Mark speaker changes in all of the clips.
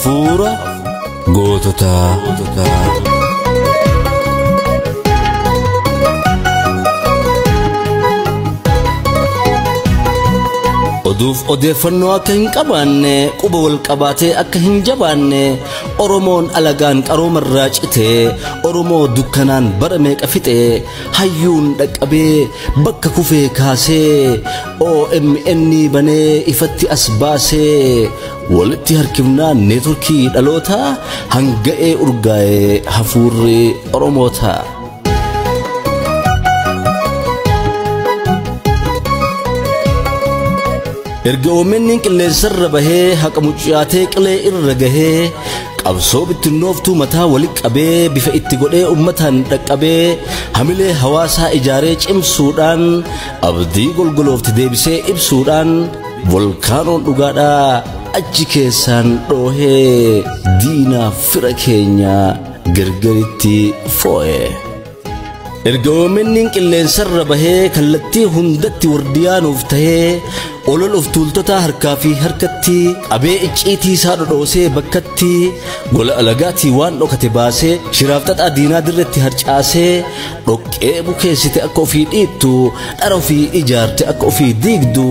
Speaker 1: hafuura goototaa. Oduuf odeeffannoo akka hin qabaanne quba wal qabaatee akka hin jabaanne Oromoon alagaan qaroomarraa citee Oromoo dukkanaan bara meeqa fixee hayyuun dhaqqabee bakka kufee kaasee OMN banee ifatti as baasee walitti harkifnaan neetworkii dhaloota hanga'ee urgaa'ee hafuurri Oromoota. Erga OMN qilleensarra bahee haqa mucciyaatee qilee irra gahee qabsoo bittinnooftuu mataa walitti qabee bifa itti godhee ummataan dhaqqabee hamilee hawaasaa ijaaree cimsuudhaan abdii golgoloofti deebisee ibsuudhaan volkaanoon dhugaadhaa achi keessaan dhoohee diinaaf fira keenya gargaritti foo'e. Erga OMN qilleensarra bahee kallattii hundatti wardiyaanuuf tahee olol of tuultota harkaa fi harkatti qabee icciitii isaa dhodhoosee bakkatti gola alagaatii waan dhokate baasee shiraaf xaxaa diinaa dirretti harcaasee dhoqqee bukeessite akka ofii dhiittu dhara ofii ijaarte akka ofii diigdu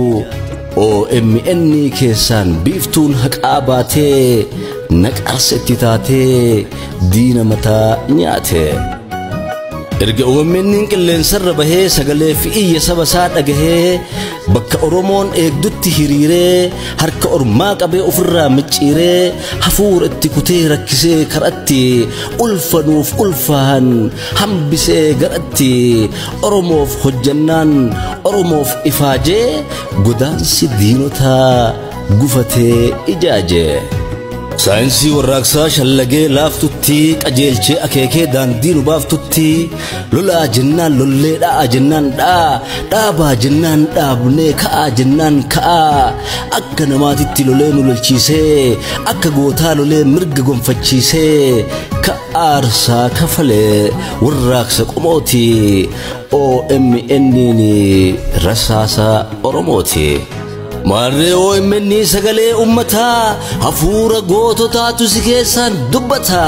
Speaker 1: OMN keessaan biiftuun haqaa baatee naqarsa itti taatee diina mataa nyaate. Erga OMN qilleensarra bahee sagalee fi iyya saba isaa dhagahee bakka Oromoon eegdutti hiriiree harka ormaa qabee ofirraa micciiree hafuura itti kutee rakkisee karatti ulfanuuf ulfaan hambisee garatti Oromoof hojjannaan Oromoof ifaajee godaansi diinotaa gufatee ijaaje. Saayinsii warraaqsaa shallagee laaftutti qajeelchee akeekee daandii nu baaftutti lolaa jennaan lollee dha'aa jennaan dhaabaa jennaan dhaabnee ka'aa jennaan ka'aa akka namaatitti lolee nu lolchiisee akka gootaa lolee mirga gonfachiisee ka'aarsaa kafalee warraaqsa qomooti OMN rasaasa Oromooti. Maarree OMN sagalee ummataa hafuura goototaatu si keessaan dubbata.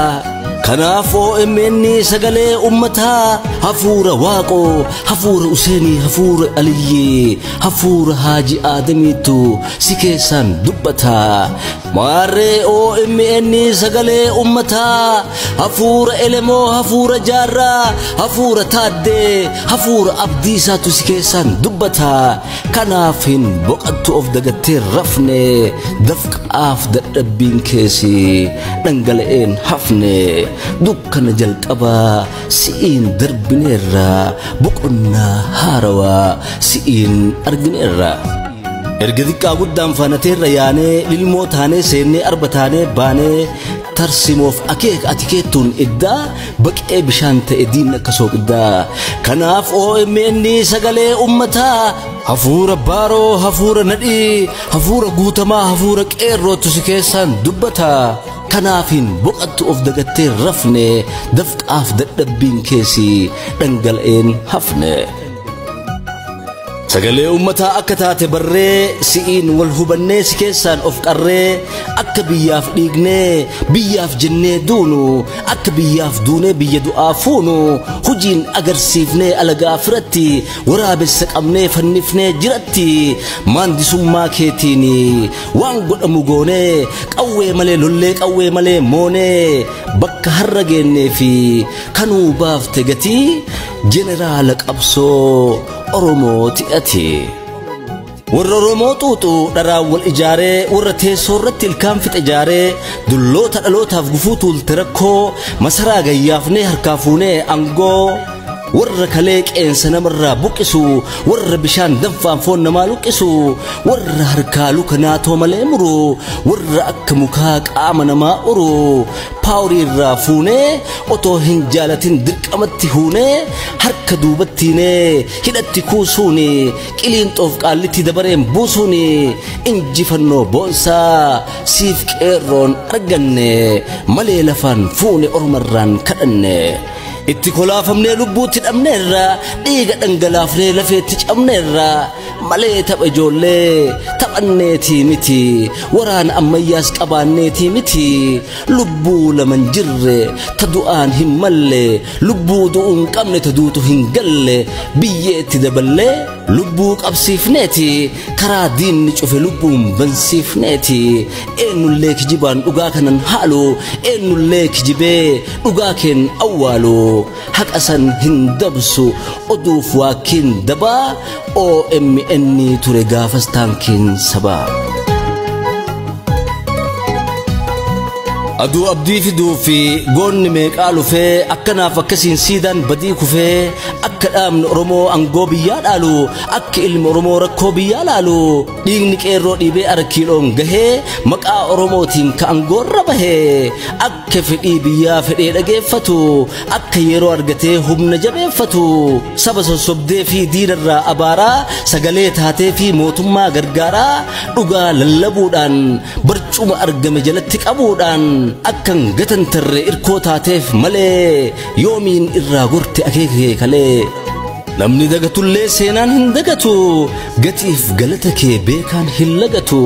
Speaker 1: Kanaaf OMN sagalee ummataa hafuura Waaqoo, hafuura Useenii, hafuura Aliyyii, hafuura Haaji Aadamiitu si keessaan dubbata. Maarree OMN sagalee ummataa hafuura Elemoo, hafuura Jaarraa, hafuura Taaddee, hafuura Abdiisaatu si keessaan dubbata. Kanaaf hin boqattu of dagattee rafne dafqaaf dadhabbiin keessi dhangala'een hafne. Dukkana jalqabaa si'iin darbineerra boqonnaa haarawaa si'iin argineerra. Erga xiqqaa guddaan faanateerra yaanee lilmoo taanee seennee arba taanee baanee tarsimoof akeeka ati keettuun iddaa baqee bishaan ta'e diin akka sooqiddaa. Kanaaf OMN sagalee ummataa hafuura baaroo, hafuura nadhii, hafuura guutamaa, hafuura qeerrootu si keessaan dubbata. Kanaafin boqattu of dagattee rafne dafqaaf dadhabbiin keessi dhangala'een hafne. Sagalee ummataa akka taate barree si'iin wal hubannee si keessaan of qarree akka biyyaaf dhiignee biyyaaf jennee duunu akka biyyaaf duunee biyya du'aa fuunu hojiin agarsiifnee alagaa firatti waraabessa qabnee fannifnee jiratti maandisummaa keetiin waan godhamu goonee qawwee malee lollee qawwee malee moonee bakka har'a geennee fi kanuu baafte gatii jeneraala qabsoo Oromooti ati. Warra Oromoo xuuxu dharaan wal ijaaree warra teessoo irratti ilkaan fixe ijaaree dulloota dhalootaaf gufuu tuulte rakkoo masaraa gayyaafnee harkaa fuunee angoo warra kalee qeensa namarraa buqqisu warra bishaan danfaan foon namaa luqqisu warra harkaa luka naatoo malee muru warra akka mukaa qaama namaa uru paawurii irraa fuunee otoo hin jaalatin dirqamatti huunee harka duubattiinee hidhatti kuusuuni qiliinxoof qaallitti dabareen buusuuni injifannoo boonsaa siif qeerroon arganne malee lafaan fuune ormarraan kadhanne. Itti kolaafamnee lubbuutti camneerra dhiiga dhangalaafnee lafeetti camneerra malee tapha ijoollee taphanneetii miti waraana ammayyaas qabaanneetii miti lubbuu laman jirre ta du'aan hin malle lubbuu du'uun qabne ta duutu hin galle biyyeetti daballee lubbuu qabsiifneeti karaa diinni cufe lubbuun bansiifneeti eenyullee kijibaan dhugaa kanan haalu eenyullee kijibee dhugaa keen awwaalu haqasan hin dabsu oduuf waakiin dabaa OMN ture gaafas taankiin sabaa aduu abdii fiduu fi goonni meeqaa lufee akkanaaf akkasiin siidaan badii kufee akka dhaabni Oromoo angoo biyyaa dhaalu akka ilmi Oromoo rakkoo biyyaa laalu dhiigni qeerroo dhiibee arkiiloon gahee maqaa Oromootiin ka angoorra bahee akka fedhii biyyaa fedhee dhageeffatu akka yeroo argatee humna jabeeffatu saba sossobdee fi diinarraa abaaraa sagalee taatee fi mootummaa gargaaraa dhugaa lallabuudhaan barcuma argame jalatti qabuudhaan akkan gatan tarre irkoo taateef malee yoomiin irraa gorte akeekee kalee namni dagatullee seenaan hin dagatu gatiif galata kee beekaan hin lagatu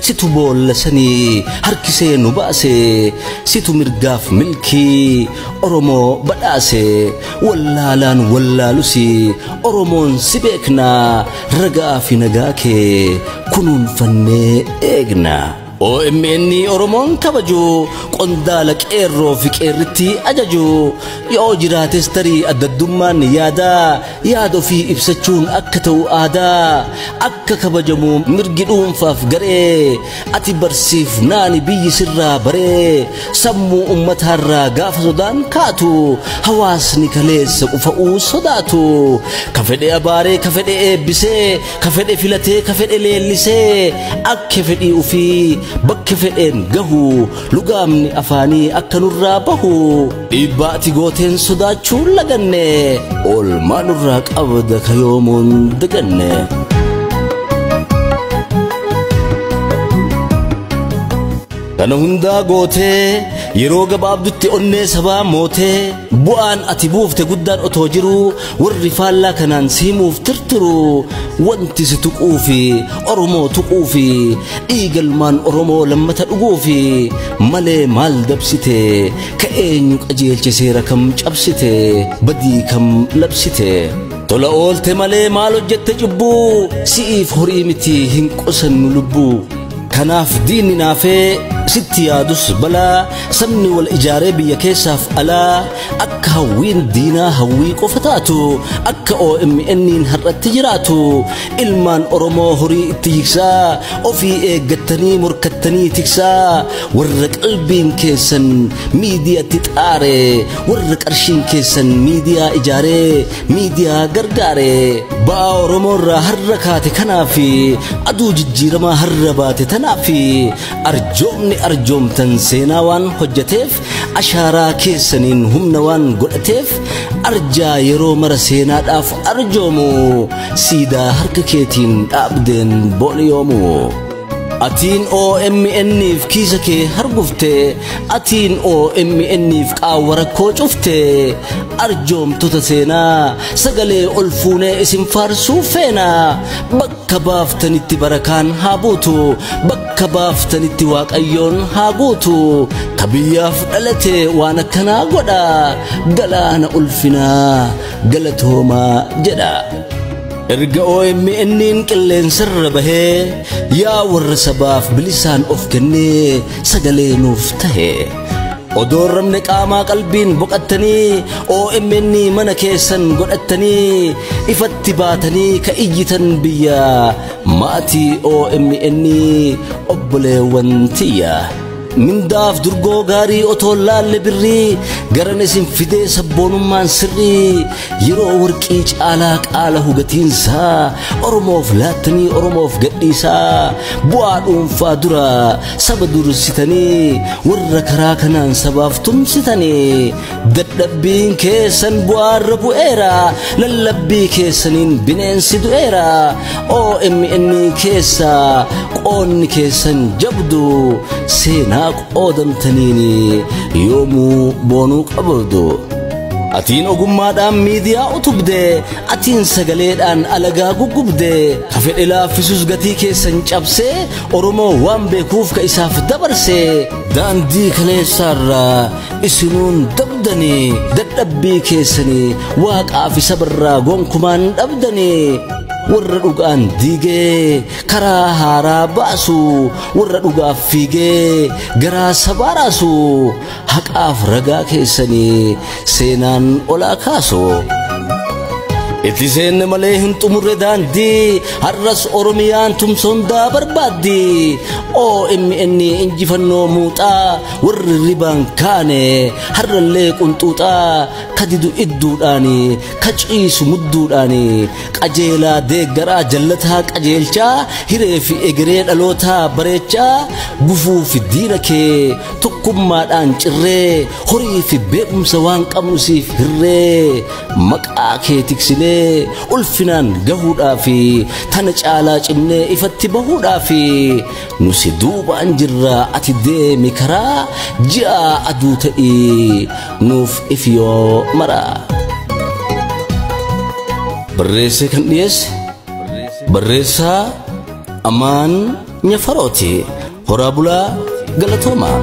Speaker 1: situ boollasanii harkisee nu baase situ mirgaaf milkii Oromoo badhaase wallaalaan wallaalusi Oromoon si beeknaa ragaa fi nagaa kee kunuunfannee eegna OMN Oromoon kabaju qondaala qeerroo fi qeerritti ajaju yoo jiraates tarii addaddummaan yaada ofii ibsachuun akka ta'u aadaa akka kabajamu mirgi dhuunfaaf garee ati barsiif naani biyyi sirraa baree sammuu ummataarraa gaafa sodaan kaatu hawaasni kaleessa qufa'uu sodaatu ka fedhe abaaree ka fedhe eebbisee ka fedhe filatee ka fedhe leellisee akka fedhii ufii bakka fedheen gahu lugaamni afaanii akka nurraa bahu dhiibbaati gooteen sodaachuu laganne oolmaa nurraa qabda kayoomuun daganne kana hundaa gootee yeroo gabaabdutti onnee sabaa mootee bu'aan ati buufte guddaan otoo jiru warri faallaa kanaan siimuuf tirtiru wanti si tuquufi Oromoo tuquufi dhiigalmaan Oromoo lammata dhuguufi malee maal dabsite ka eenyu qajeelche seera kam cabsite badii kam labsite tola oolte malee maal hojjette cubbuu si'iif horii miti hin qosannu lubbuu kanaaf diinni naafee sitti yaadus balaa sabni wal ijaaree biyya keessaaf alaa akka hawwiin diinaa hawwii qofa taatu akka OMN har'atti jiraatu ilmaan Oromoo horii itti hiksaa ofii eeggattanii morkattanii tiksaa warra qalbiin keessan miidiyaatti xaare warra qarshiin keessan miidiyaa ijaaree miidiyaa gargaare ba'aa Oromoorraa har'a kaate kanaafi aduu jijjiiramaa har'a baate tanaafi arjoomni arjoomtan seenaa waan hojjeteef ashaaraa keessaniin humna waan godhateef arjaa yeroo mara seenaadhaaf arjoomu siidaa harka keetiin dhaabdeen booliyoomu atiin OMN'if kiisa kee hargufte atiin OMN'if qaawwa rakkoo cufte arjoomtota seenaa sagalee ol fuunee isin faarsuu feena bakka baaftanitti barakaan haa buutu bakka baaftanitti waaqayyoon haa guutu ka biyyaaf dhalate waan akkanaa godha galaana ulfinaa galatoomaa jedha erga OMN qilleensarra bahee yaa warra sabaaf bilisaan of kennee sagalee nuuf tahe odoorramne qaamaa qalbiin boqattanii OMN mana keessan godhattanii ifatti baatanii ka iyyitan biyya maatii OMN obboleewwan tiyya mindaaf durgoo gaarii otoo laalle birrii garan isin fidee sabboonummaan sirrii yeroo warqii caalaa qaala hugatiinsaa Oromoof laattanii Oromoof gadhiisaa bu'aa dhuunfaa dura saba dursitanii warra karaa kanaan sabaaf tumsitanii dadhabbiin keessan bu'aarra bu'eera lallabbii keessaniin bineensi du'eera OMN keessa qoonni keessan jabdu seenaa qoodamtaniini yoomuu boonuu qabdu atiin ogummaadhaan miidiyaa utubde atiin sagaleedhaan alagaa gugubde ka fedhe laaffisus gatii keessan cabsee Oromoo waan beekuuf ka isaaf dabarse daandii kaleessaarraa isinuun dabdanii dadhabbii keessanii waaqaaf isa birraa gonkumaan dhabdanii warra dhugaan diigee karaa haaraa baasu warra dhugaaf fiigee garaa sabaaraasu haqaaf ragaa keessanii seenaan olaa kaasu itti seenne malee hin xumurre daandii har'as Oromiyaan tumsoondaa barbaaddi OMN injifannoo muuxaa warri ribaan kaane har'allee qunxuuxaa kadidu idduudhaani kaciisu mudduudhaani qajeelaa deeggaraa jallataa qajeelchaa hiree fi egeree dhalootaa bareechaa gufuu fi diina kee tokkummaadhaan cirree horii fi beekumsa waan qabnusiif hirree maqaa kee tiksinee ulfinaan gahuudhaafi tana caalaa cimnee ifatti bahuudhaafi nusi duubaan jirra ati deemi karaa ji'a aduu ta'ii nuuf ifyoo maraa barreesse kan dhiyeesse barreessaa Amaan Nyafarooti horaa bulaa galatoomaa